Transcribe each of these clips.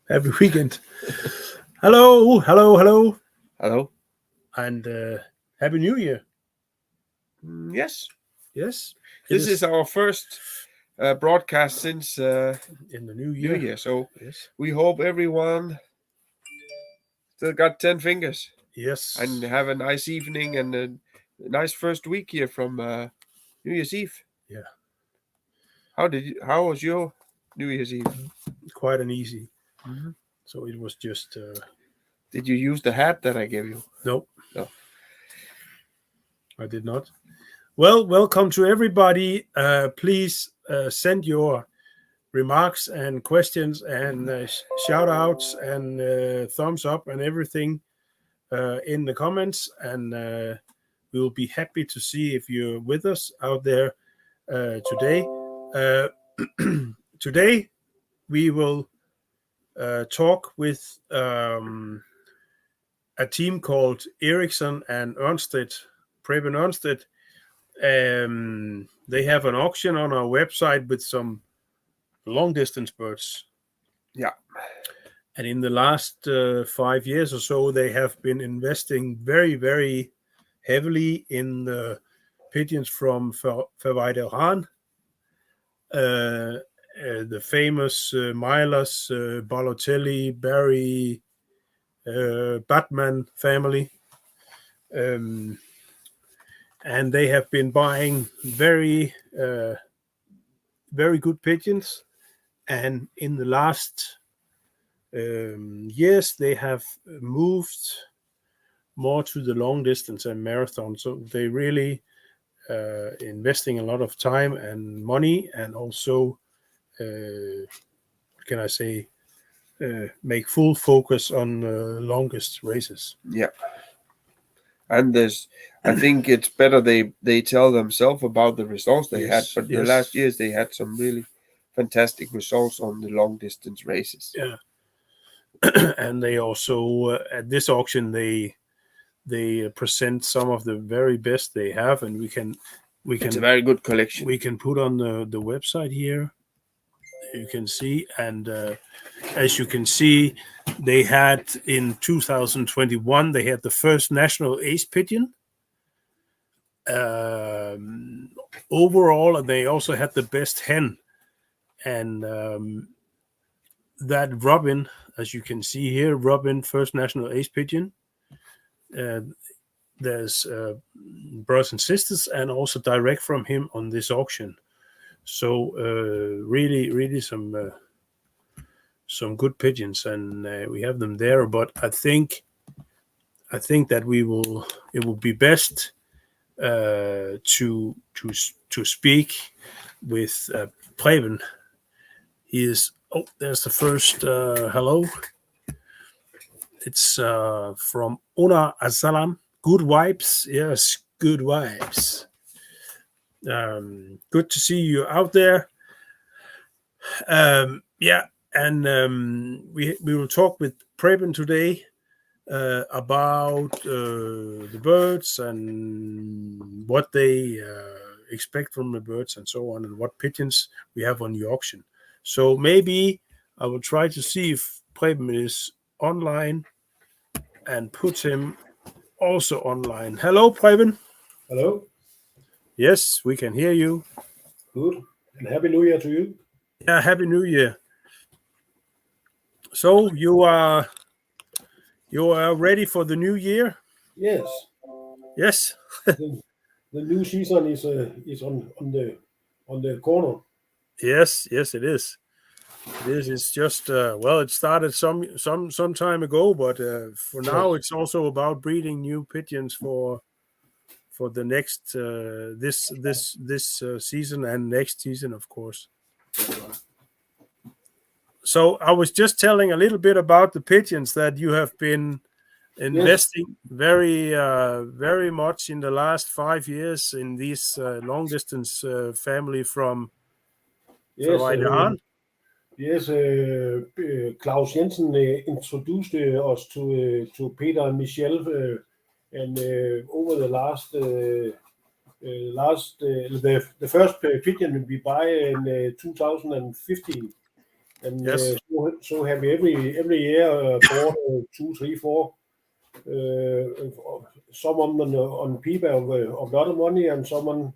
Happy weekend. Hello, hello, hello. Hello. And Happy New Year. Yes. Yes. This is our first broadcast since in the New New Year. Year. So Yes. we hope everyone still got 10 fingers Yes. and have a nice evening and a nice first week here from New Year's Eve. Yeah. How was your New Year's Eve? Quite an easy. So it was just. Did you use the hat that I gave you? No. No. I did not. Well, welcome to everybody. Please send your remarks and questions and shout outs and thumbs up and everything in the comments, and we will be happy to see if you're with us out there today. Today we will talk with a team called Eriksson and Ørnsted, Preben Ørnsted. They have an auction on our website with some long distance birds. Yeah. And in the last 5 years or so, they have been investing very, very heavily in the pigeons from Verweij De Haan, the famous Milers, Balotelli, Barry, Batman family. And they have been buying very, very good pigeons. And in the last years, they have moved more to the long distance and marathon. So they really investing a lot of time and money, and also, what can I say, make full focus on longest races. Yeah. And I think it's better they tell themselves about the results they had. But the last years they had some really fantastic results on the long distance races. Yeah. And they also at this auction they present some of the very best they have, and we can It's a very good collection. We can put on the website here. You can see, and as you can see, they had in 2021 they had the first national ace pigeon. Overall, and they also had the best hen, and that Robin, as you can see here, Robin, first national ace pigeon. There's brothers and sisters, and also direct from him on this auction. So really some good pigeons, and we have them there. But I think that it will be best to speak with Preben. He is. Oh, there's the first hello. It's from Ona Asalam. Good vibes. Yes, good vibes. Good to see you out there. Yeah, and we will talk with Preben today about the birds and what they expect from the birds and so on, and what pigeons we have on the auction. So maybe I will try to see if Preben is online and put him also online. Hello, Preben. Hello. Yes, we can hear you. Good. And Happy New Year to you. Yeah, Happy New Year. So you are ready for the new year? Yes. Yes. the new season is on the corner. Yes, it is. This is just it started some time ago, but for now it's also about breeding new pigeons for the next this season and next season, of course. So I was just telling a little bit about the pigeons that you have been investing very much in the last 5 years in this long distance family from Verweij De Haan. Yes, Klaus Jensen introduced us to Peter and Michelle, and over the last the first pigeon we buy in 2015, and Yes. so have we every year bought 2, 3, 4. Some on Piba of lot of money, and some on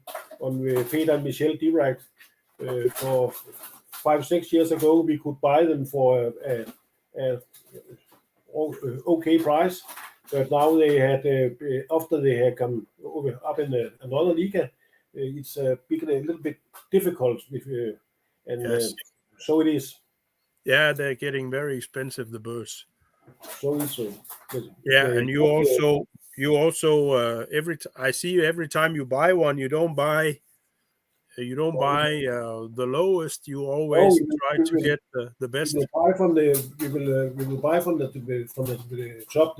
Peter and Michelle direct. For 5, 6 years ago, we could buy them for a okay price, but now they had after they had come up in another liga, it's become a little bit difficult. Yes. So it is. Yeah, they're getting very expensive, the birds. So it's Yeah, and you also I see you every time you buy one, you don't buy the lowest. You always try to get the best. We will buy from the top.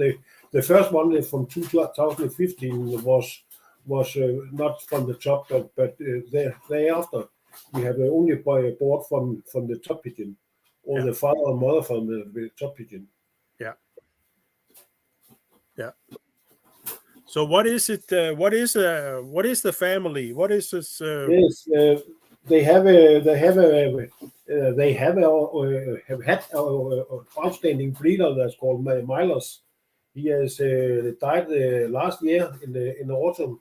The first one from 2015 was not from the top, but thereafter we have only bought from the top pigeon, or the father or mother from the top pigeon. Yeah. Yeah. So what is it? What is the family? What is this? Yes, they have had outstanding breeder that's called Milos. He has died last year in the autumn.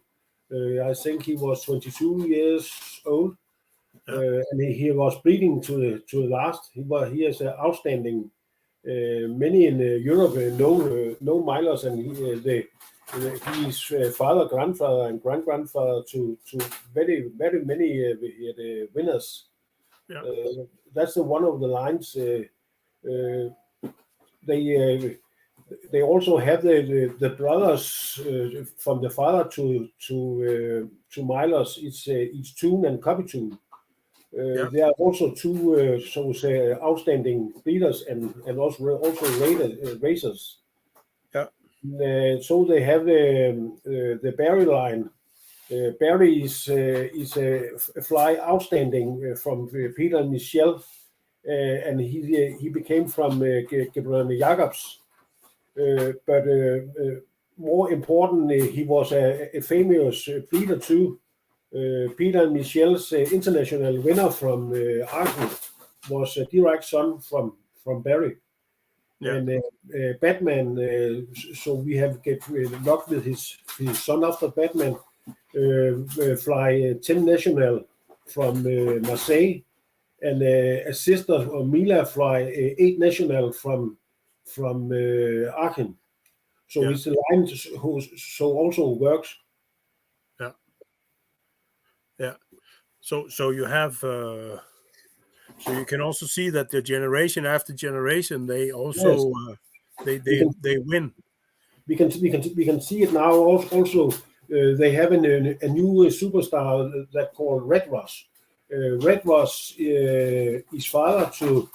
I think he was 22 years old, and he was breeding to the last. He has outstanding. Many in Europe know Milos, and he's father, grandfather, and grandfather to very many winners. Yeah. That's one of the lines. They also have the brothers from the father to Milos. It's Toon and Copytoon. There are also two, so to say, outstanding breeders and also racers. Yeah. So they have the Barry line. Barry is a fly outstanding from Peter and Michelle, and he became from Gabriel Jacobs. But more important, he was a famous breeder too. Peter and Michelle's international winner from Aachen was a direct son from Barry. Yeah. And Batman, so we have get luck with his son after Batman, fly 10 national from Marseille, and a sister of Mila fly 8 national from Aachen. So it's a line who so also works. Yeah. Yeah. So you have. So you can also see that the generation after generation, they also they win. We can see it now. Also, they have a new superstar that called Red Ross. Red Ross is father to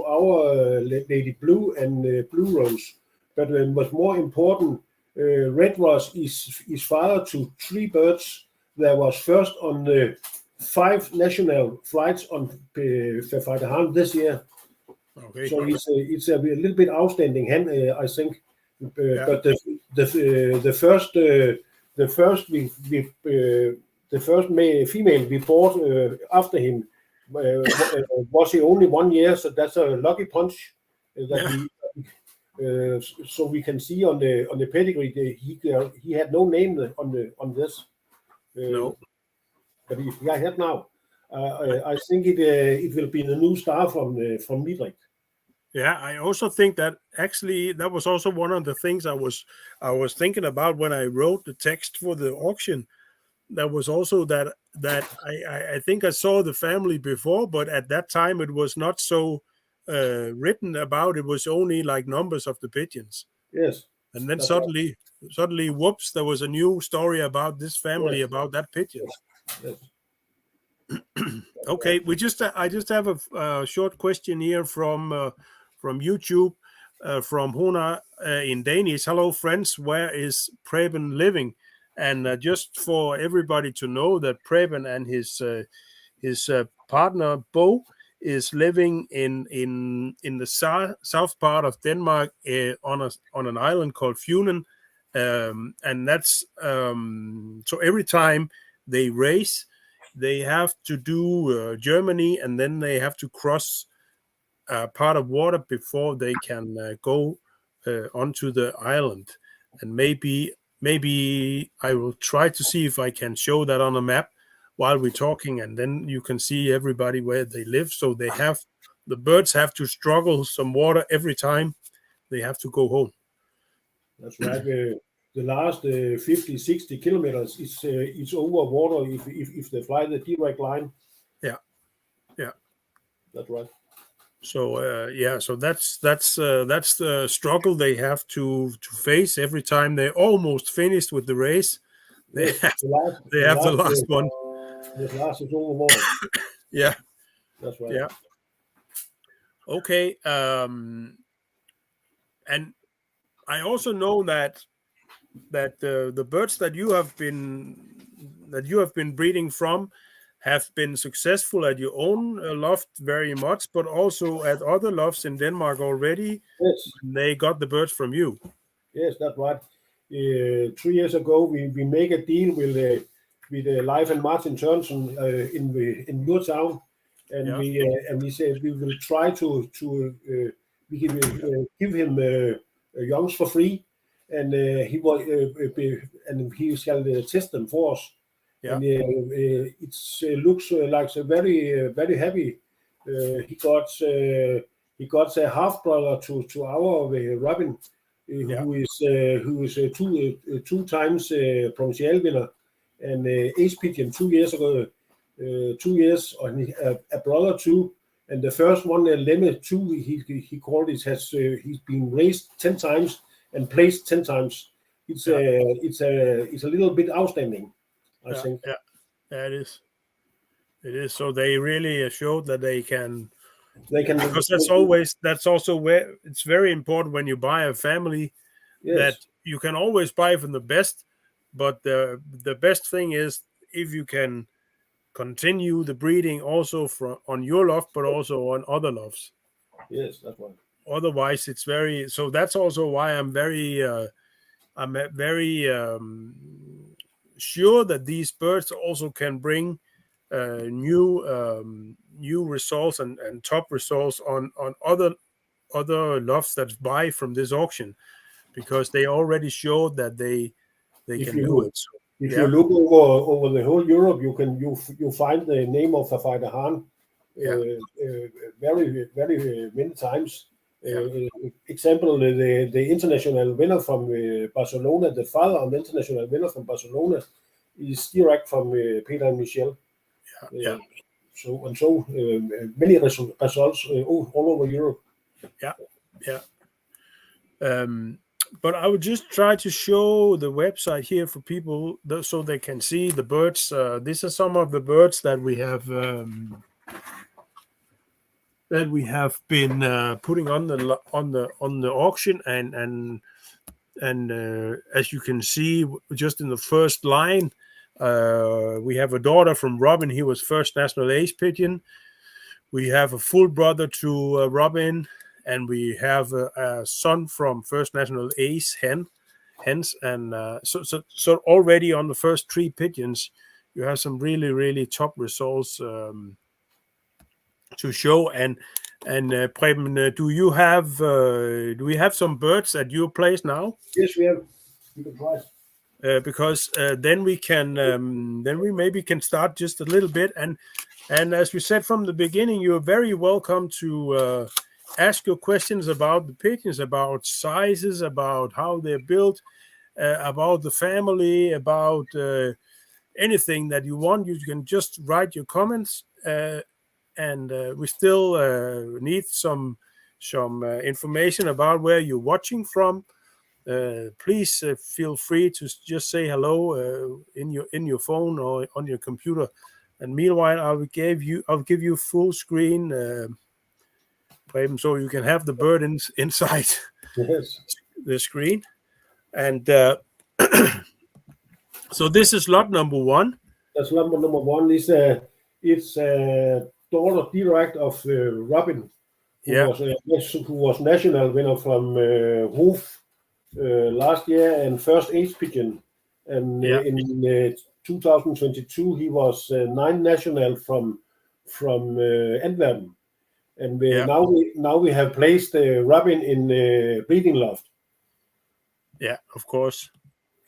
our Lady Blue and Blue Rose. But what's more important, Red Ross is father to 3 birds that was first on the 5 national flights on Verweij De Haan this year. Okay. So it's a little bit outstanding hand, I think. But the first female we bought after him was he only 1 year, so that's a lucky punch so we can see on the pedigree he had no name on this. No. But he had now. I think it will be the new star from Midrik. Yeah, I also think that actually that was also one of the things I was thinking about when I wrote the text for the auction. That was also that I think I saw the family before, but at that time it was not so written about. It was only like numbers of the pigeons. Yes. And then suddenly, whoops, there was a new story about this family, about that pigeon. Yes. Okay, I just have a short question here from YouTube, from Hona in Danish. Hello, friends. Where is Preben living? And just for everybody to know that Preben and his partner Bo is living in the south part of Denmark on an island called Funen, and that's so every time they race, they have to do Germany, and then they have to cross part of water before they can go onto the island. And maybe I will try to see if I can show that on a map while we're talking, and then you can see everybody where they live. So the birds have to struggle some water every time they have to go home. That's right. The last 50, 60 kilometers, it's over water if they fly the direct line. Yeah. That's right. So so that's the struggle they have to face every time they're almost finished with the race. They have the last one. The last is over water. Yeah, that's right. Yeah. Okay. And I also know that the birds that you have been breeding from have been successful at your own loft very much, but also at other lofts in Denmark already. Yes. They got the birds from you. Yes, that's right. 3 years ago, we make a deal with Leif and Martin Tørnsen in your town, and we said we will try to we can give him youngs for free, and he will and he shall test them for us. Yeah. And it looks like a very happy. He got a half brother to our Robin, who is two times provincial winner and ace pigeon 2 years ago, 2 years, and a brother too. And the first one, Lemme too, he called it, he's been raced 10 times and placed 10 times. It's a little bit outstanding, I think. Yeah, it is. It is. So they really showed that they can, because that's also where it's very important when you buy a family. Yes. That you can always buy from the best, but the best thing is if you can continue the breeding also on your loft, but also on other lofts. Yes, that's right. Otherwise, it's very. So that's also why I'm very sure that these birds also can bring new results and top results on other lofts that buy from this auction, because they already showed that they can do it. So, if you look over the whole Europe, you find the name of Verweij De Haan very very many times. Example, the international winner from Barcelona, the father of the international winner from Barcelona, is direct from Peter and Michel. So many results all over Europe. But I would just try to show the website here for people so they can see the birds. These are some of the birds that we have been putting on the auction, and as you can see, just in the first line, we have a daughter from Robin. He was first national ace pigeon. We have a full brother to Robin, and we have a son from first national ace hens, and so already on the first 3 pigeons, you have some really top results to show. And Preben, do we have some birds at your place now? Yes, we have. You can try. Because then we maybe can start just a little bit, and as we said from the beginning, you're very welcome to ask your questions about the pigeons, about sizes, about how they're built, about the family, about anything that you want. You can just write your comments, and we still need some information about where you're watching from. Please feel free to just say hello in your phone or on your computer, and meanwhile I'll give you full screen, so you can have the bird inside the screen. And so this is lot number 1. That's number 1. It's daughter direct of Robin, who was national winner from Hof last year and first age pigeon. And in 2022, he was 9 national from Antwerp. And now we have placed Robin in breeding loft. Yeah, of course.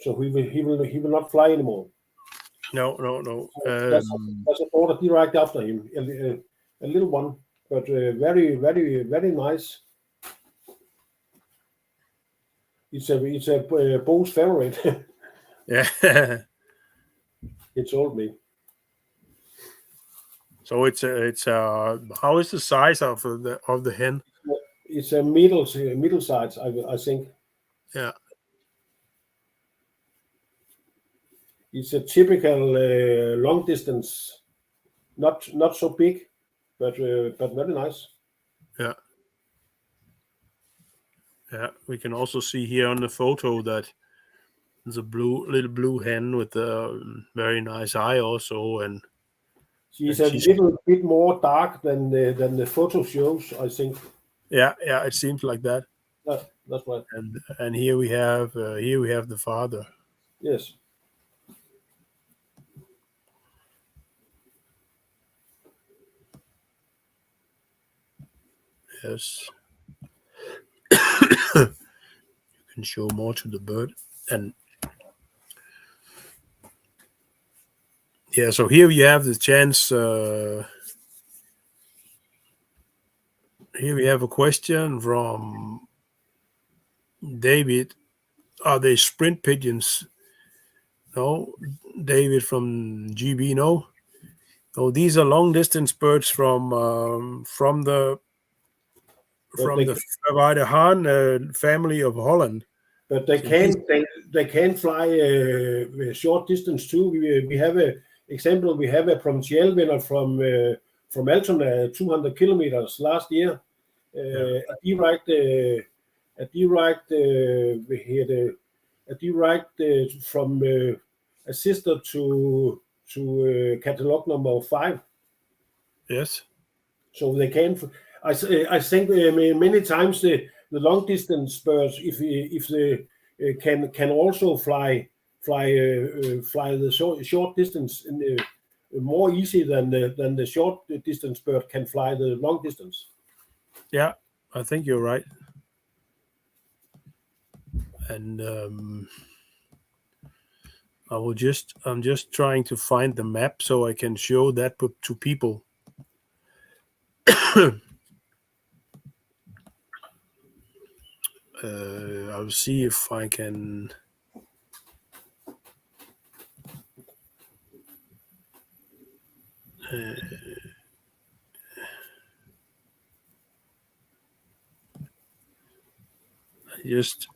So he will not fly anymore. No. That's a border direct after him, a little one, but very, very, very nice. It's a Bo's favorite. Yeah. He told me. So it's how is the size of the hen? It's a middle size, I think. Yeah. It's a typical long distance, not so big, but very nice. Yeah. Yeah, we can also see here on the photo that there's a little blue hen with a very nice eye also, and she's a little bit more dark than the photo shows, I think. Yeah, it seems like that. That's right. And here we have the father. Yes. Yes. You can show more to the bird. And yeah, so here we have the chance. Here we have a question from David. Are they sprint pigeons? No. David from GB, no. No, these are long distance birds from the Verweij De Haan family of Holland. But they can fly short distance too. We have a example. We have a provincial winner from Altona, 200 kilometers last year. A direct from a sister to catalog number 5. Yes. So they can. I think many times the long distance birds, if they can also fly the short distance more easy than the short distance bird can fly the long distance. Yeah, I think you're right. And I'm just trying to find the map so I can show that to people. I'll see if I can. Just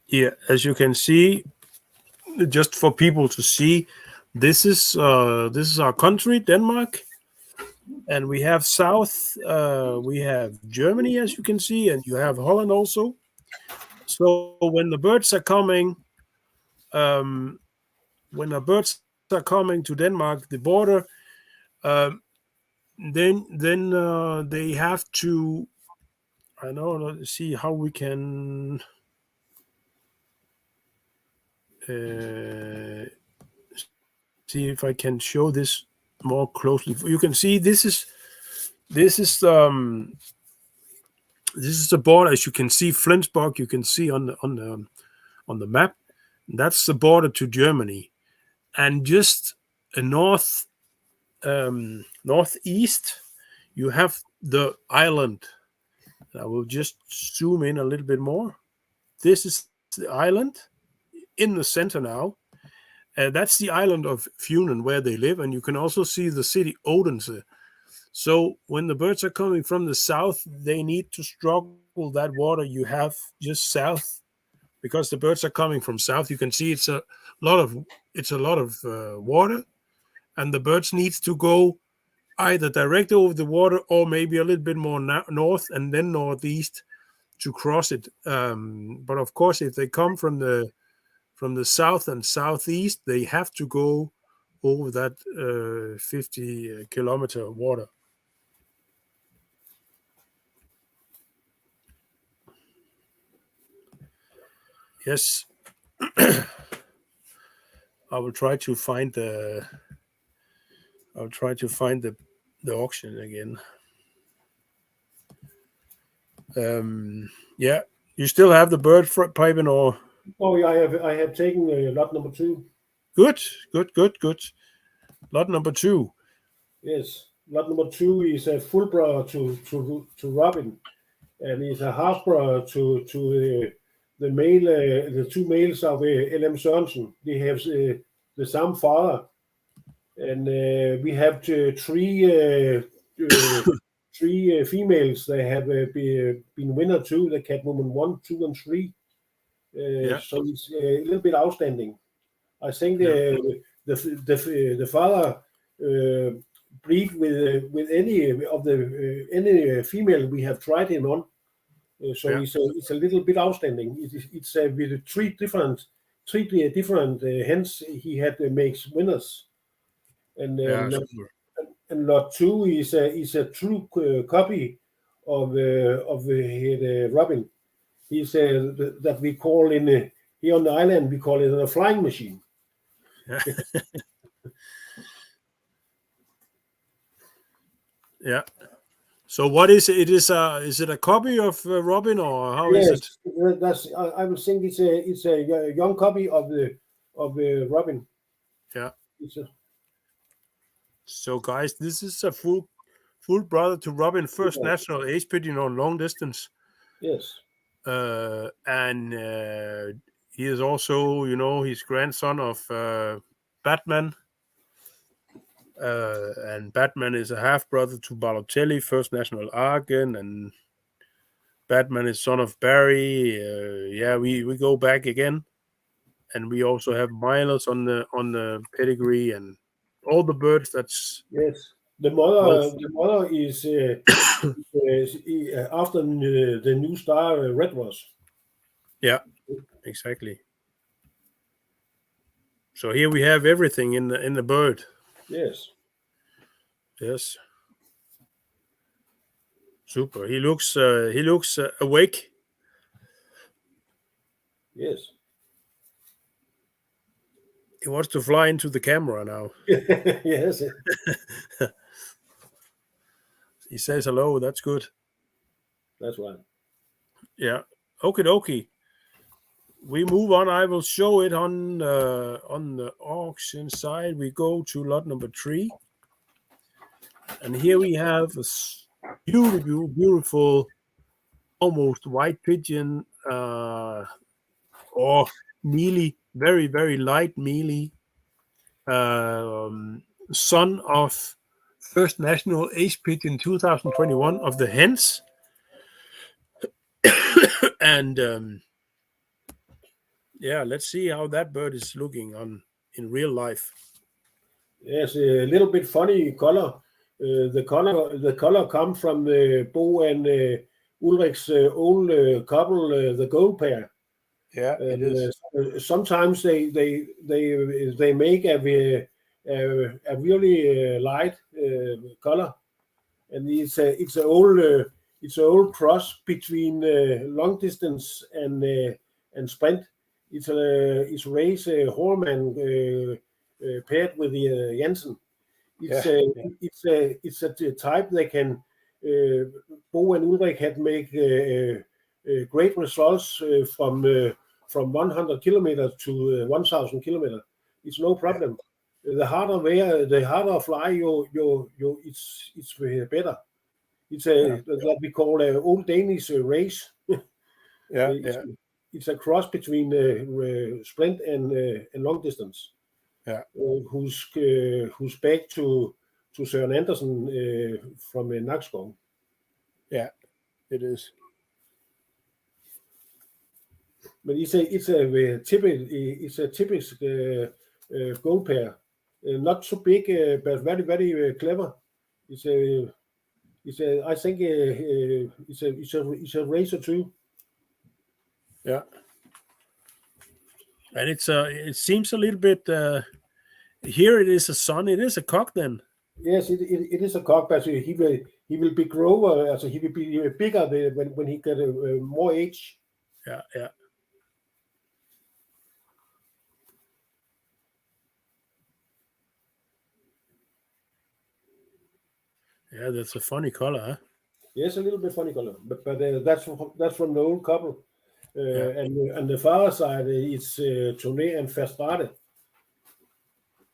yeah, as you can see, just for people to see, this is our country, Denmark, and we have south, we have Germany, as you can see, and you have Holland also. So when the birds are coming, to Denmark, the border, then they have to. I know. Let's see how we can. See if I can show this more closely. You can see this is the border. As you can see, Flensburg. You can see on the map. That's the border to Germany, and just northeast, you have the island. I will just zoom in a little bit more. This is the island in the center now. That's the island of Funen where they live, and you can also see the city Odense. So when the birds are coming from the south, they need to struggle that water you have just south, because the birds are coming from south. You can see it's a lot of water, and the birds needs to go either direct over the water or maybe a little bit more north and then northeast to cross it. But of course, if they come from the south and southeast, they have to go over that 50-kilometer water. Yes. I will try to find the auction again. Yeah, you still have the bird piping, or? Oh, yeah, I have taken lot number 2. Good. Lot number 2. Yes, lot number 2 is a full brother to Robin, and he's a half brother to the male, the 2 males of L.M. Sørensen. They have the same father, and we have 3 females. They have been winner too. The Catwoman 1, 2, and 3. So it's a little bit outstanding. I think the father breed with any of the any female we have tried him on. So it's a little bit outstanding. It's with 3 different hens he had makes winners, and lot 2 is a true copy of Robin. He's that we call here on the island, we call it a flying machine. Yeah. So what is it? Is it a copy of Robin, or how is it? I would think it's a young copy of Robin. Yeah. So guys, this is a full brother to Robin, first national ace pigeon on long distance. Yes. And he is also, he's grandson of Batman. And Batman is a half brother to Balotelli, first national Argon, and Batman is son of Barry. We go back again, and we also have Milos on the pedigree, and all the birds. That's The mother is after the new star Red Rose. Yeah, exactly. So here we have everything in the bird. Yes. Super. He looks awake. Yes. He wants to fly into the camera now. Yes. He says hello. That's good. That's right. Yeah. Okie dokie. We move on. I will show it on the auction side. We go to lot number 3. And here we have a beautiful, almost white pigeon, or mealy, very, very light mealy, son of first national ace pigeon 2021 of the hens. And let's see how that bird is looking in real life. Yes, a little bit funny color. The color come from Bo and Ulrich's old couple, the gold pair. Yeah, it is. Sometimes they make a really light color, and it's an old cross between long distance and sprint. It's race Horman paired with the Jensen. It's a type that can Bo and Ulrich had make great results from 100 kilometers to 1,000 kilometers. It's no problem. The harder fly, it's better. It's what we call an old Danish race. It's a cross between sprint and long distance. Yeah. Who's back to Søren Andersen from Nakskov. Yeah, it is. But it's a typical gold pair. Not so big, but very, very clever. I think it's a racer too. Yeah. And it seems a little bit. Here it is a son. It is a cock then. Yes, it is a cock, but he will be grower. So he will be bigger when he get more age. Yeah, yeah. Yeah, that's a funny color, huh? Yes, a little bit funny color, but that's from the old couple. Yeah. And the father side, it's Tone and Verstrate.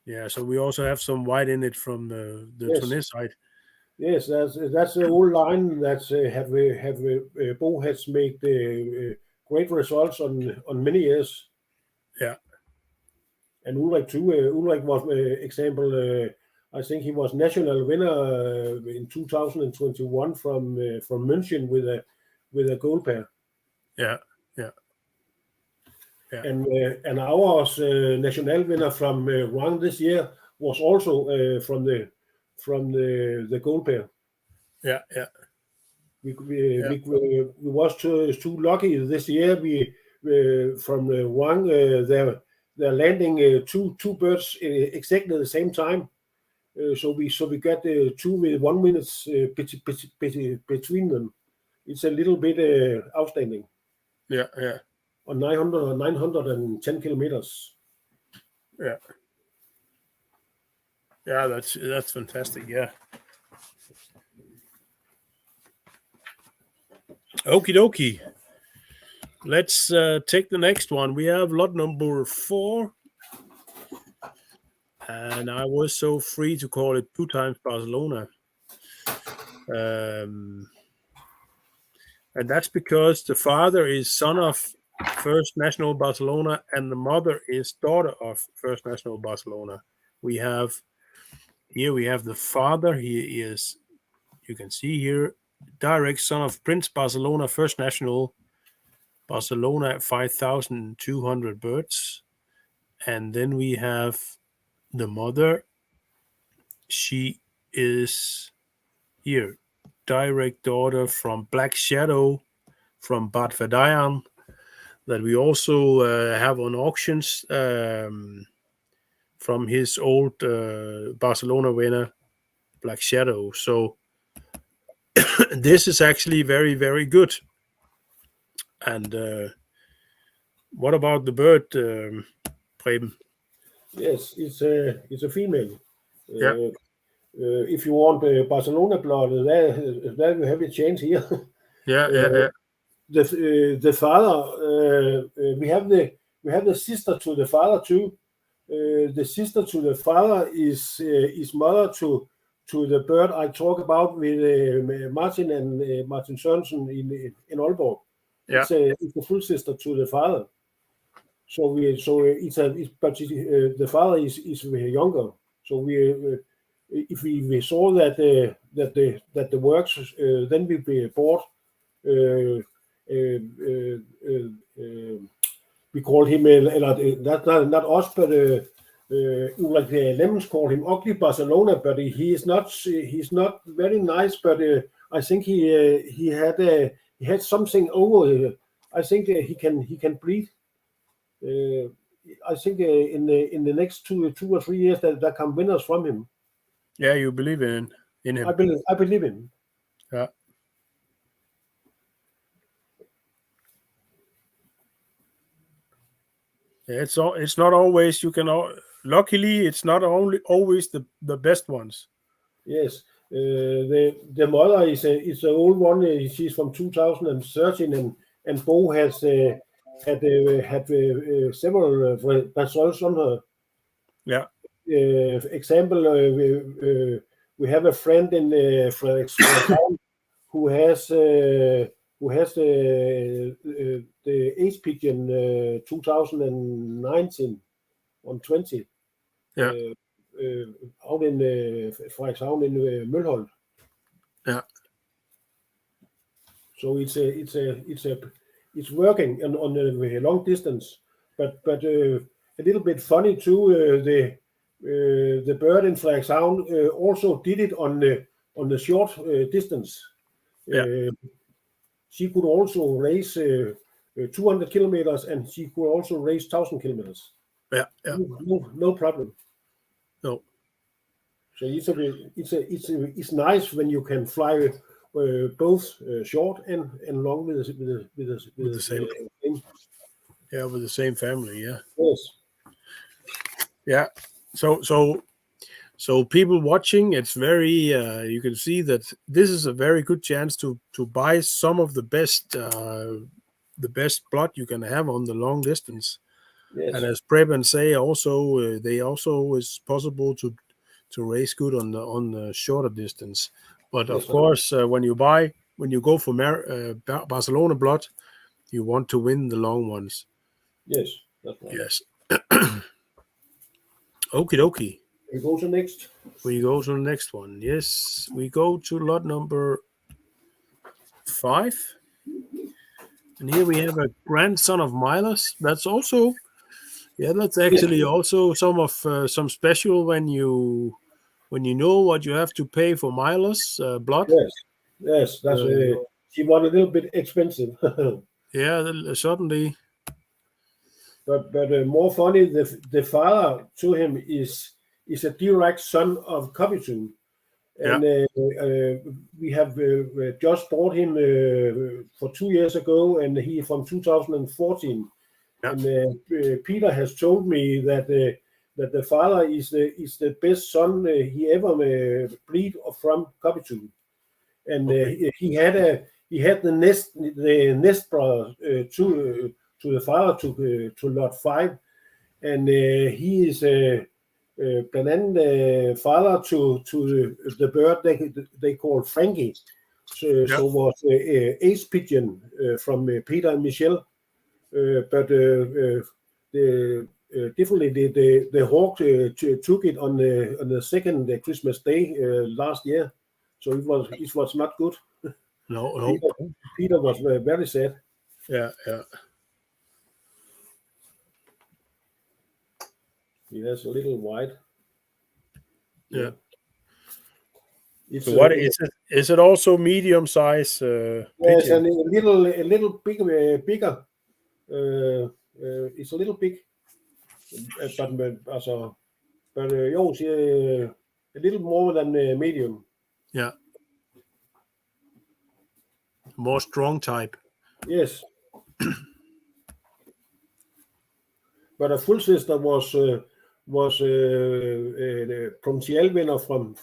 Yeah, so we also have some white in it from the Yes. Tone side. Yes, that's the old line that Bo has made great results on many years. Yeah. And Ulrik too. Ulrik was example. I think he was national winner in 2021 from München with a gold pair. Yeah, yeah. Yeah. And our national winner from Rouen this year was also from the gold pair. Yeah, yeah. We was too lucky this year. We from Rouen they're landing two birds exactly the same time. So we got two with 1 minute between them. It's a little bit outstanding. Yeah, yeah. On 910 kilometers. Yeah. Yeah, that's fantastic. Yeah. Okie dokie. Let's take the next one. We have lot number 4. And I was so free to call it 2 times Barcelona. And that's because the father is son of First National Barcelona and the mother is daughter of First National Barcelona. We have the father. He is, you can see here, direct son of Prince Barcelona, First National Barcelona at 5,200 birds. And then we have the mother. She is here, direct daughter from Black Shadow from Verweij De Haan, that we also have on auctions from his old Barcelona winner, Black Shadow. So this is actually very, very good. And what about the bird, Preben? Yes, it's a female. Yeah. If you want Barcelona blood, there you have a chance here. Yeah, yeah. The father, we have the sister to the father too. The sister to the father is mother to the bird I talk about with Martin and Martin Sørensen in Aalborg. Yeah. It's a full sister to the father. So the father is younger. So if we saw that the works, then we bought. We called him, not us, but Ulrik Lemmens called him Ugly Barcelona, but he's not very nice, but I think he had something over. I think he can breathe. I think in the next 2 or 3 years that come winners from him. Yeah, you believe in him. I believe in him. Yeah. Yeah, it's not always luckily it's not always the best ones. Yes, the mother is an old one. She's from 2013, and Bo has had several results on her. Yeah. Example, we have a friend in Frederikshavn who has the Ace Pigeon 2019 on 20. Yeah. Out in Frederikshavn in Mølholm. Yeah. So it's working on the long distance, but a little bit funny too. The bird in Frederikshavn also did it on the short distance. Yeah. She could also race 200 kilometers, and she could also race 1,000 kilometers. Yeah. No problem. No. So it's nice when you can fly both short and long with the same. Yeah, with the same family. Yeah. Yes. Yeah. So people watching, it's very. You can see that this is a very good chance to buy some of the best blood you can have on the long distance. Yes. And as Preben say, also they also is possible to race good on the shorter distance. But of course, when you go for Barcelona blood, you want to win the long ones. Yes, that's right. Yes. Okie dokie. We go to next. We go to the next one. Yes, we go to lot number 5. And here we have a grandson of Milas. That's actually also some special when you know what you have to pay for Milas blood. Yes, that's she was a little bit expensive. Yeah, certainly. But more funny, the father to him is a direct son of Capuchin. And we have just bought him for 2 years ago, and he from 2014. Yeah. And Peter has told me that the father is the best son he ever breed from Capuchin. And he had the nest brother to the father to lot 5, and he is blandt andet father to the bird they call Frankie. So was ace pigeon from Peter and Michelle, but definitely the hawk took it on the second Christmas day last year. So it was not good. No. Peter was very sad. Yeah. He has a little white. Yeah. It's So what is it? Is it also medium size? Yes, pigeon? and a little bigger. It's a little big, but a little more than medium. Yeah. More strong type. Yes. But a full sister was the provincial winner from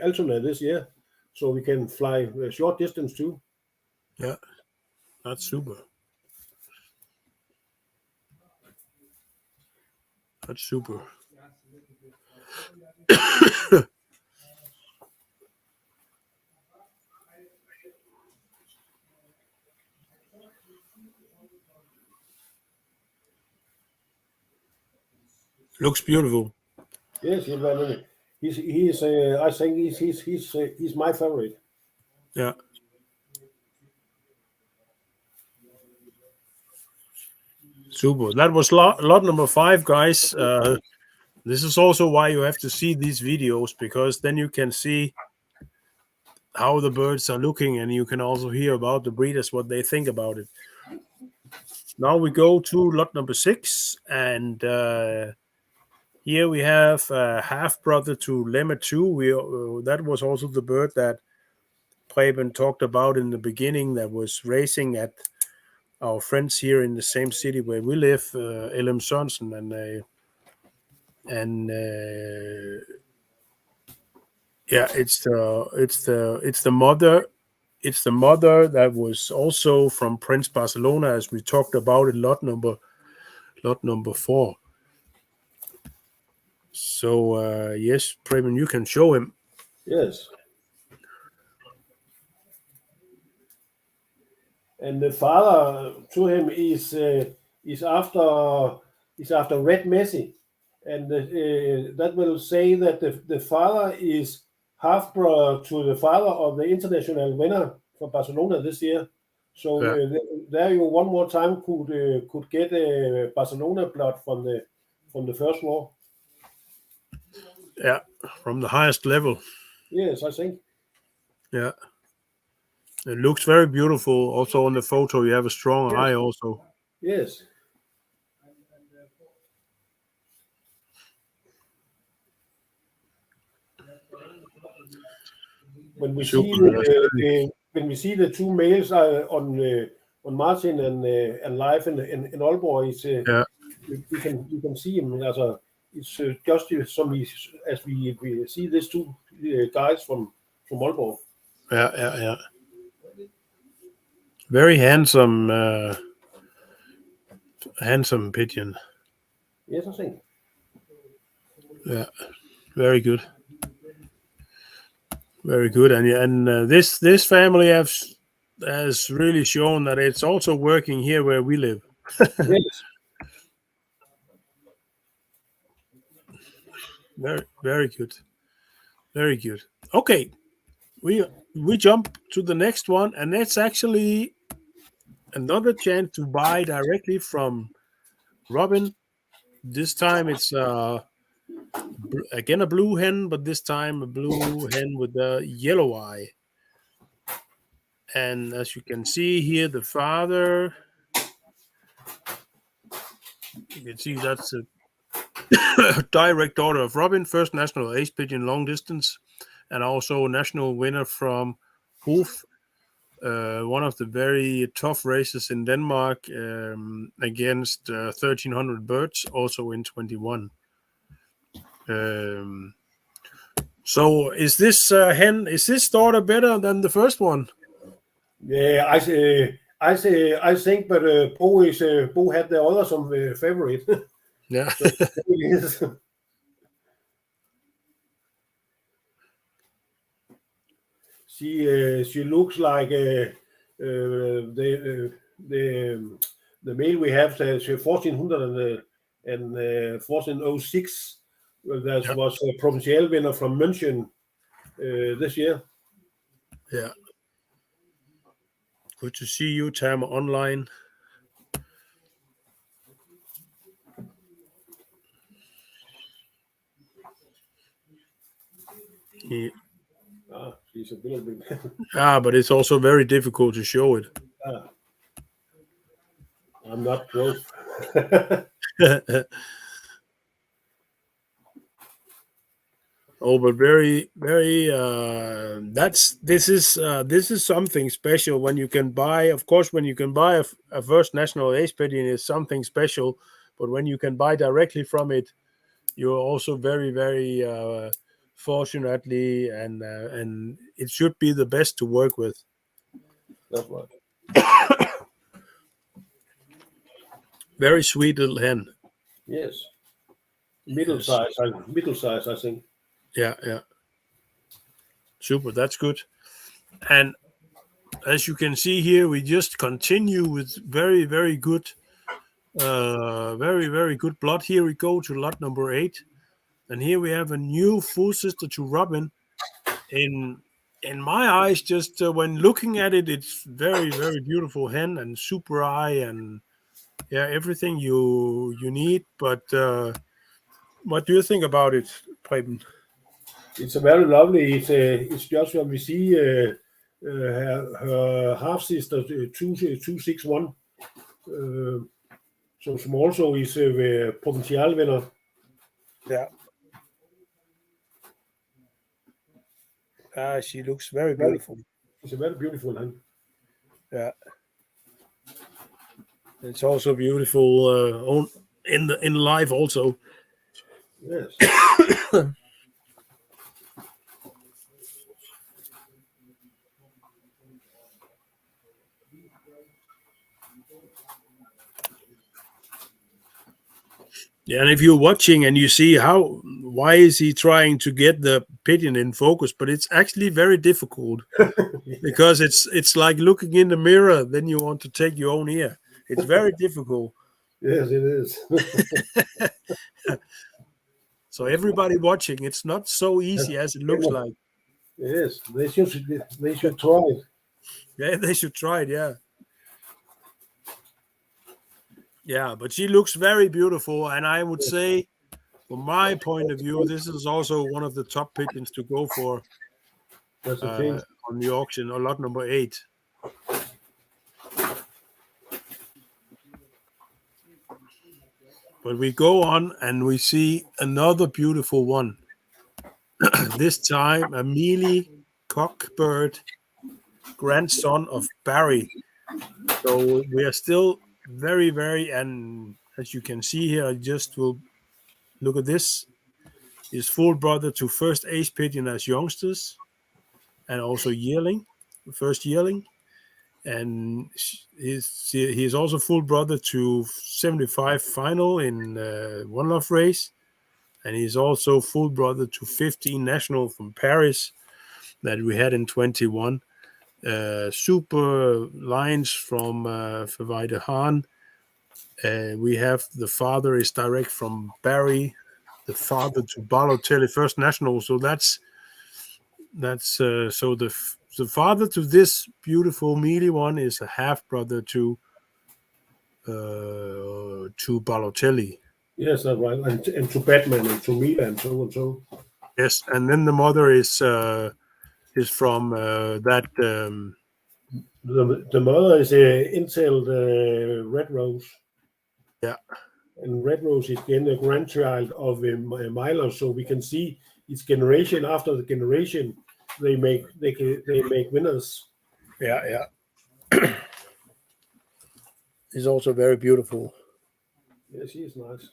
Altona this year, so we can fly short distance too. Yeah, that's super. That's super. Looks beautiful. Yes, he's I think he's my favorite. Yeah. Super. That was lot number 5, guys. This is also why you have to see these videos, because then you can see how the birds are looking, and you can also hear about the breeders, what they think about it. Now we go to lot number 6, and here we have half brother to Lemma 2. That was also the bird that Preben talked about in the beginning, that was racing at our friends here in the same city where we live, LM Sørensen, and it's the mother. It's the mother that was also from Prince Barcelona, as we talked about in lot number 4. So yes, Preben, you can show him. Yes. And the father to him is after Red Messi, and that will say that the father is half brother to the father of the international winner for Barcelona this year. So there you one more time could get Barcelona blood from the first war. Yeah, from the highest level. Yes, I think. Yeah. It looks very beautiful. Also on the photo, you have a strong eye also. Yes. When we Super. see the two males on Martin and Life in Aalborg, it's, Yeah. you can see him. It's just some as we see these two guys from Aalborg. Yeah. Very handsome pigeon. Yes, I think. Yeah, very good. Very good. And this family has really shown that it's also working here where we live. Yes. Very good. Very good. Okay, we jump to the next one, and that's actually another chance to buy directly from Robin. This time it's again a blue hen, but this time a blue hen with a yellow eye. And as you can see here, the father, you can see that's a direct daughter of Robin, first national ace pigeon long distance, and also national winner from Hoof, one of the very tough races in Denmark against 1,300 birds, also in 21. So is this daughter better than the first one? Yeah, I think, but Bo had the other some favorite. Yeah. So, yes. She looks like the male we have says 1400 and 1406. That was a provincial winner from München this year. Yeah. Good to see you, Tam, online. Yeah. She's a little bit. But it's also very difficult to show it. I'm not close. Oh, but very, very. This is something special when you can buy. Of course, when you can buy a first national ace pigeon is something special. But when you can buy directly from it, you're also very, very fortunately, and it should be the best to work with. That's right. Very sweet little hen. Yes. Middle size, I think. Yeah. Super, that's good. And as you can see here, we just continue with very, very good, very, very good blood. Here we go to lot number 8. And here we have a new full sister to Robin. In my eyes, just when looking at it, it's very, very beautiful hen and super eye and everything you need. But what do you think about it, Preben? It's a very lovely. It's just when we see her half sister 261. So som also is provincial winner. Yeah. She looks very beautiful. It's a very beautiful hen. Yeah. It's also beautiful in life also. Yes. Yeah, and if you're watching and you see why is he trying to get the pigeon in focus, but it's actually very difficult because it's like looking in the mirror, then you want to take your own ear. It's very difficult. Yes, it is. So everybody watching, it's not so easy as it looks like. It is. They should try it. Yeah, they should try it. Yeah. Yeah, but she looks very beautiful, and I would say, from my point of view, this is also one of the top pigeons to go for That's the thing. on the auction, or lot number 8. But we go on and we see another beautiful one. This time a mealy cockbird, grandson of Barry. So we are still very, very, and as you can see here, I just will look at this. Is full brother to first ace pigeon as youngsters, and also first yearling. And he's also full brother to 75 final in One Love race. And he's also full brother to 15 national from Paris that we had in 21. Super lines from Verweij De Haan. We have the father is direct from Barry, the father to Balotelli, first national. So that's so the father to this beautiful mealy one is a half brother to Balotelli. Yes, that's right. And to Batman and to Mila and so and so. Yes, and then the mother is from that. The mother is entailed Red Rose. Yeah. And Red Rose is again a grandchild of Milo, so we can see its generation after the generation they make winners. Yeah. He's also very beautiful. Yes, he is nice.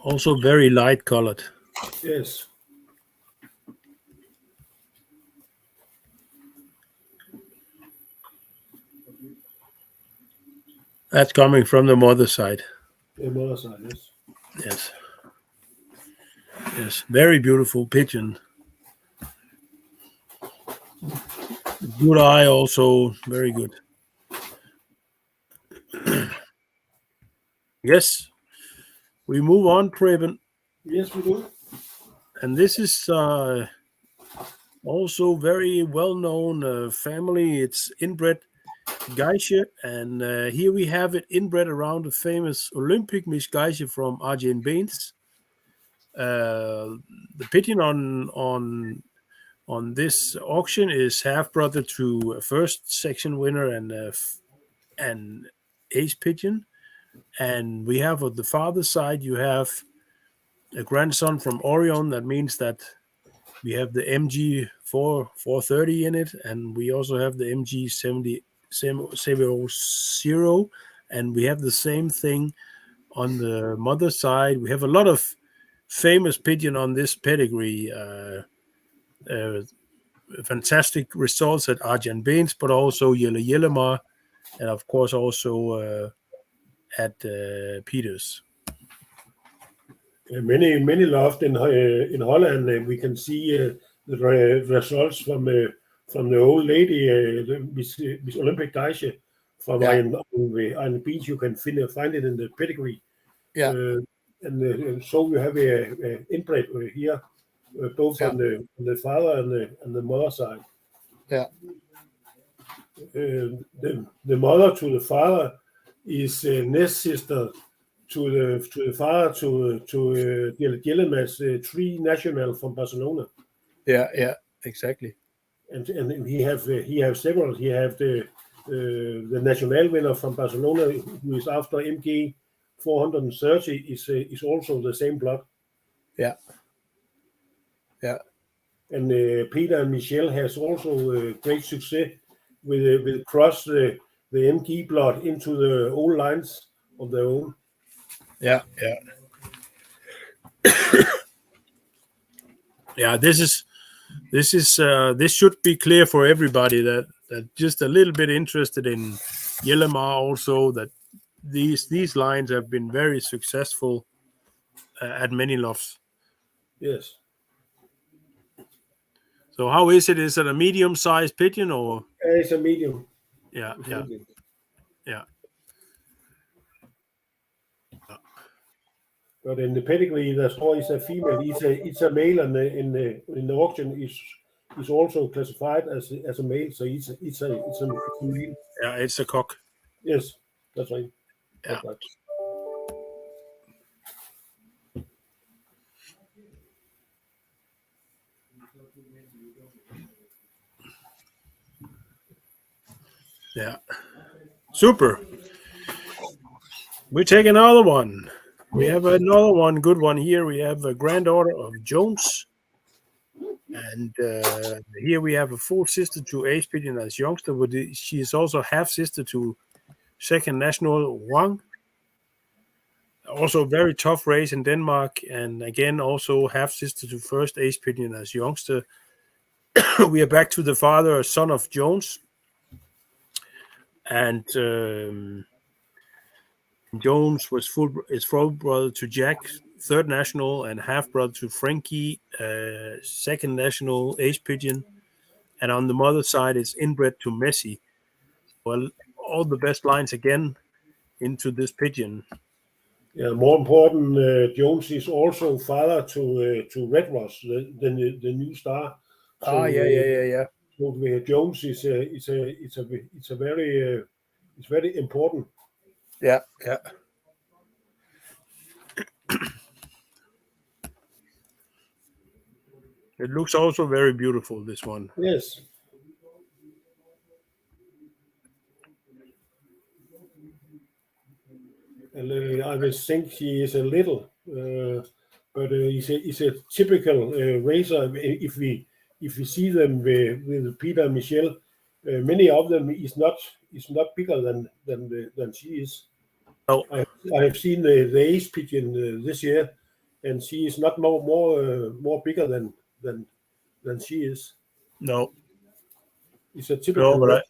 Also very light colored. Yes. That's coming from the mother side. The mother side, yes. Yes, very beautiful pigeon. Good eye, also very good. Yes, we move on, Preben. Yes, we do. And this is also very well-known family. It's inbred Geisha, and here we have it inbred around the famous Olympic Miss Geisha from Argentines. The pigeon on this auction is half brother to a first section winner and ace pigeon. And we have on the father's side, you have a grandson from Orion. That means that we have the MG 430 in it, and we also have the MG 70 and we have the same thing on the mother side. We have a lot of famous pigeon on this pedigree. Fantastic results at Argentines, but also Jellemar, and of course also at Peters. Many loved in Holland. We can see the results from the old lady, Miss Olympic Geisha from Iron Beach. You can find it in the pedigree. Yeah. And so you have a inbred here, both on the father and the mother side. Yeah. The mother to the father is nest sister to the father to Jellem's 3 national from Barcelona. Yeah, exactly. And he have several. He have the national winner from Barcelona, who is after MG 430, is also the same blood. Yeah. And Peter and Michelle has also great success with cross the MG blood into the old lines of their own. Yeah. Yeah, this should be clear for everybody that just a little bit interested in Jellemar also, that these lines have been very successful at many lofts. Yes. So how is it? Is it a medium-sized pigeon or? It's a medium. Yeah. But in the pedigree, there's always a female. It's a male, and in the auction is is also classified as a male, so it's a male. Yeah, it's a cock. Yes, that's right. Yeah. That's right. Yeah. Super. We take another one. We have another one, good one here. We have a granddaughter of Jones. And here we have a full sister to Ace Pigeon as youngster. But she is also half sister to second national Wang. Also very tough race in Denmark. And again, also half sister to first Ace Pigeon as youngster. We are back to the father, son of Jones. And Jones was his full brother to Jack, third national, and half brother to Frankie, second national Ace Pigeon. And on the mother side, it's inbred to Messi. Well, all the best lines again into this pigeon. Yeah, more important, Jones is also father to Red Ross, the new star. So, yeah. so Jones is it's a very it's very important. Yeah. It looks also very beautiful, this one. Yes. And I would think he is a little, but he's a typical racer. If we see them with Peter and Michelle, many of them is not bigger than she is. Oh, I have seen the Ace Pigeon this year, and she is not more bigger than she is. no. It's a typical. No, but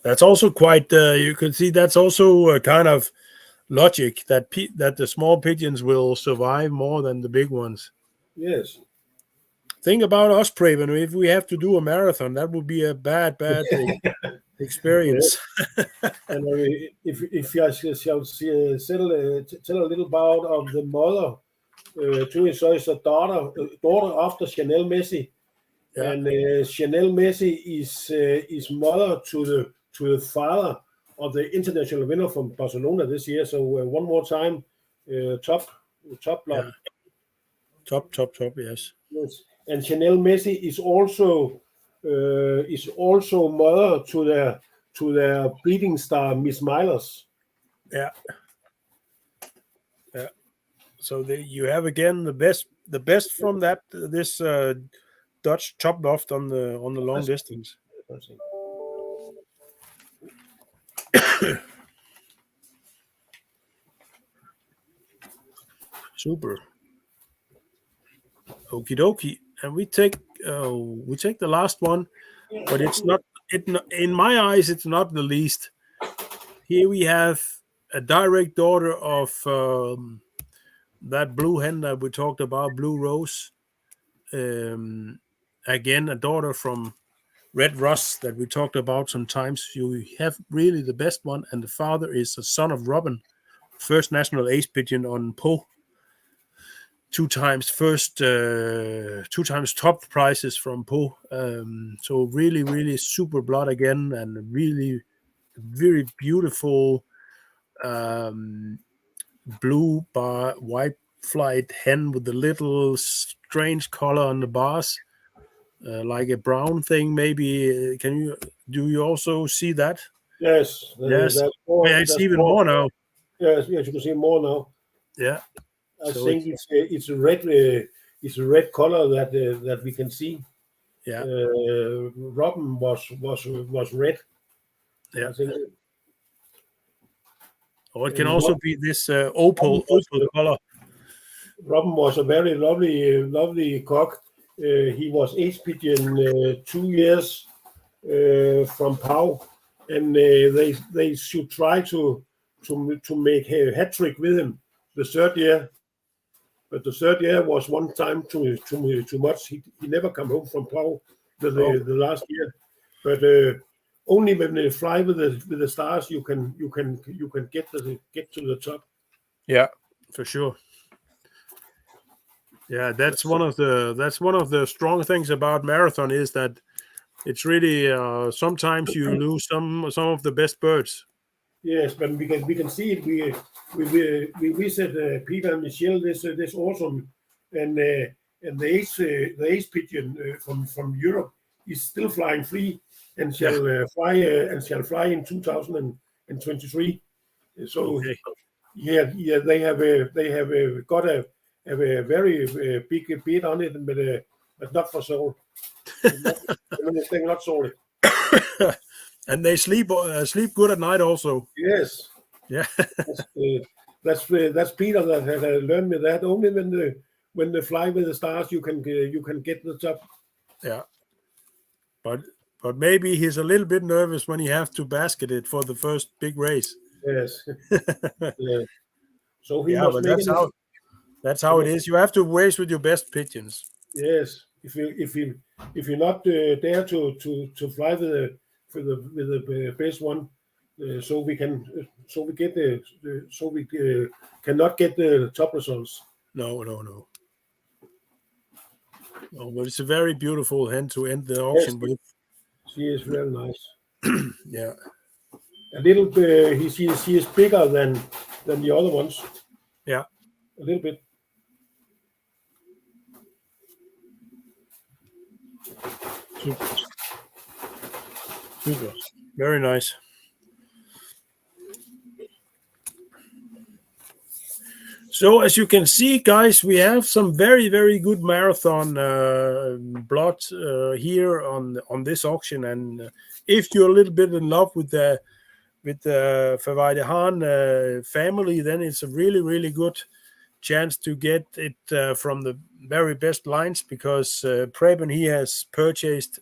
that's also quite, you can see that's also a kind of logic that that the small pigeons will survive more than the big ones. Yes. Think about us, Praven. If we have to do a marathon, that would be a bad experience. And if I shall tell a little about of the mother, so it's a daughter after Chanel Messi, Yeah. and Chanel Messi is mother to the father of the international winner from Barcelona this year. So one more time, top blood. Yeah. Top, yes. Yes. And Chanel Messi is also mother to their breeding star Miss Milers. Yeah. So you have again the best from this Dutch top loft on the long distance. Super. Okie dokie. And we take the last one, but it's not in my eyes it's not the least. Here we have a direct daughter of that blue hen that we talked about, Blue Rose. Again, a daughter from Red Ross that we talked about sometimes. You have really the best one, and the father is a son of Robin, first national Ace Pigeon on Po. Two times top prizes from Po. So really super blood again, and really very beautiful blue bar white flight hen with the little strange color on the bars, like a brown thing. Maybe do you also see that? Yes. Yes. It's even more now. Yes, you can see more now. Yeah. I think it's a red color that we can see. Yeah. Robin was red. Yeah. I think. Or it can also be this opal color. Robin was a very lovely cock. He was Ace Pigeon 2 years from PO, and they should try to make a hat trick with him the third year. But the third year was one time too much. He never come home from PO the last year. But only when they fly with the stars, you can get to the top. Yeah, for sure. Yeah, that's one of the strong things about marathon is that it's really sometimes you lose some of the best birds. Yes, but we can see it. We visit Peter and Michelle this autumn, and the ace pigeon from Europe is still flying free and shall fly in 2023. So Okay. yeah, they have got a very big bid on it, but not for sold. They're not sold. And they sleep good at night also. Yes. Yeah. That's Peter that had learned me that only when they fly with the stars you can get the top. Yeah. But maybe he's a little bit nervous when he has to basket it for the first big race. Yes. Yeah. So he Yeah, must but make that's how it is. You have to race with your best pigeons. Yes. If you're not there to fly with the best one, so we cannot get the top results. No. Oh, but it's a very beautiful hen to end the auction with. She is very nice. Yeah. A little bit. She is bigger than the other ones. Yeah. A little bit. Super. Very nice. So as you can see, guys, we have some very, very good marathon blood here on this auction. And if you're a little bit in love with the Verweij De Haan family, then it's a really, really good chance to get it from the very best lines, because Preben, he has purchased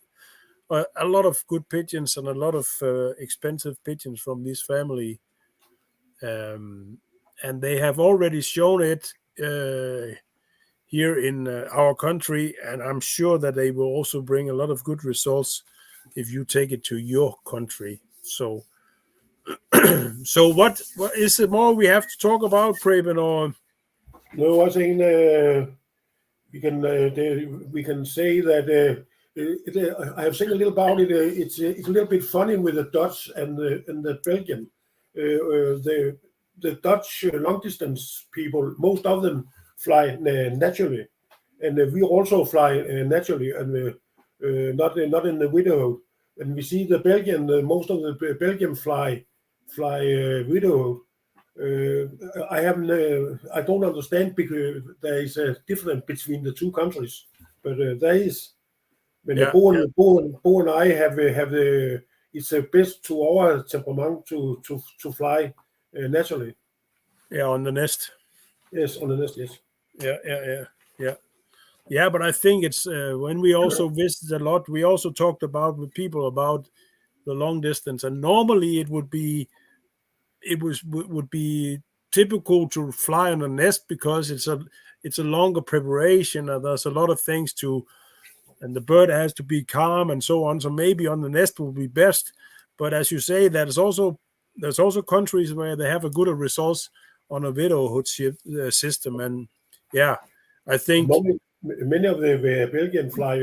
a lot of good pigeons and a lot of expensive pigeons from this family. And they have already shown it here in our country, and I'm sure that they will also bring a lot of good results if you take it to your country. So so what is it more we have to talk about, Preben? Or no, I think we can say that I have seen a little about it. It's a little bit funny with the Dutch and the Belgian. The Dutch long distance people, most of them fly naturally, and we also fly naturally, and not in the widowhood. And we see the Belgian, most of the Belgian fly widowhood. I don't understand, because there is a difference between the two countries, but there is. When Bo and I have it's best to our temperament to fly naturally. yeah, on the nest. Yes, on the nest. Yes. Yeah, but I think it's when we also visited a lot, we also talked about with people about the long distance, and normally it would be typical to fly on a nest, because it's a longer preparation, and there's a lot of things and the bird has to be calm and so on. So maybe on the nest will be best. But as you say, there's also countries where they have a good results on a widowhood system, and yeah, I think many of the Belgian fly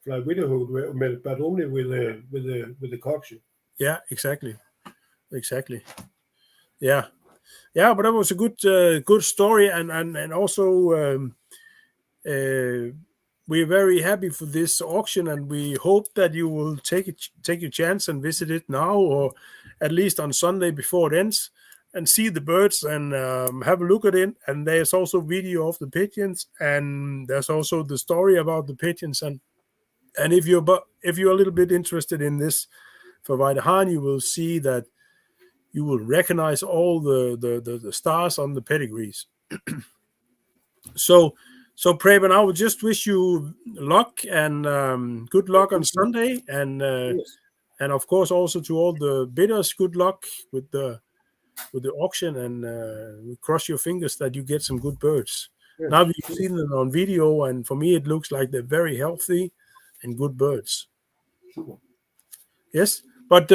widowhood, but only with the cockship. yeah, exactly. Yeah, but that was a good story, and also we're very happy for this auction, and we hope that you will take your chance and visit it now, or at least on Sunday before it ends, and see the birds and have a look at it. And there's also video of the pigeons, and there's also the story about the pigeons. And if you're a little bit interested in this Verweij De Haan, you will see that you will recognize all the stars on the pedigrees. So Preben, I will just wish you luck and good luck on Sunday, and Yes. and of course also to all the bidders, good luck with the auction, and we cross your fingers that you get some good birds. Yes. Now we've seen them on video, and for me it looks like they're very healthy and good birds. Super. Yes, but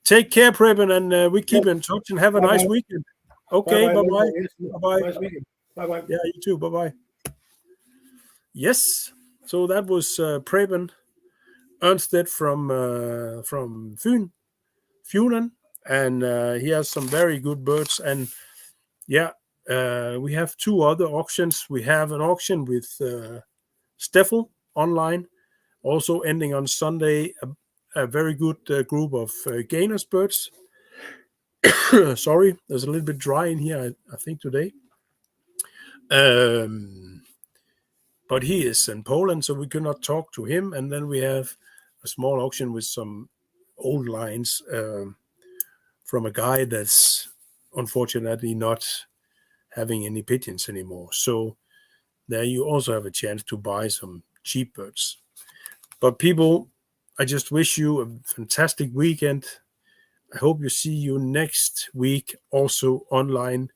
take care, Preben, and we keep in touch, and have a nice weekend. Okay, bye-bye. Yes. Bye-bye. Nice weekend. Bye-bye. Yeah, you too. Bye-bye. Yes. So that was Preben Ernstedt from Funen, and he has some very good birds. And yeah, we have 2 other auctions. We have an auction with Steffel online, also ending on Sunday. A very good group of gainers birds. Sorry, there's a little bit dry in here, I think, today. But he is in Poland, so we could not talk to him. And then we have a small auction with some old lines from a guy that's unfortunately not having any pigeons anymore. So there you also have a chance to buy some cheap birds. But people, I just wish you a fantastic weekend. I hope you see you next week also online.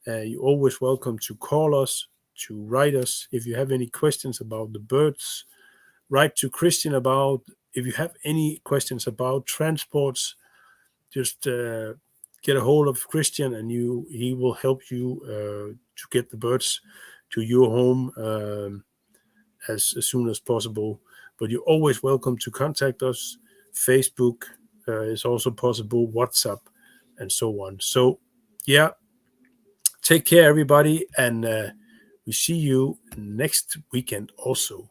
You're always welcome to call us, to write us. If you have any questions about the birds, write to Christian about. If you have any questions about transports, just get a hold of Christian, and he will help you to get the birds to your home as soon as possible. But you're always welcome to contact us. Facebook is also possible, WhatsApp, and so on. So, yeah, take care, everybody, and we see you next weekend also.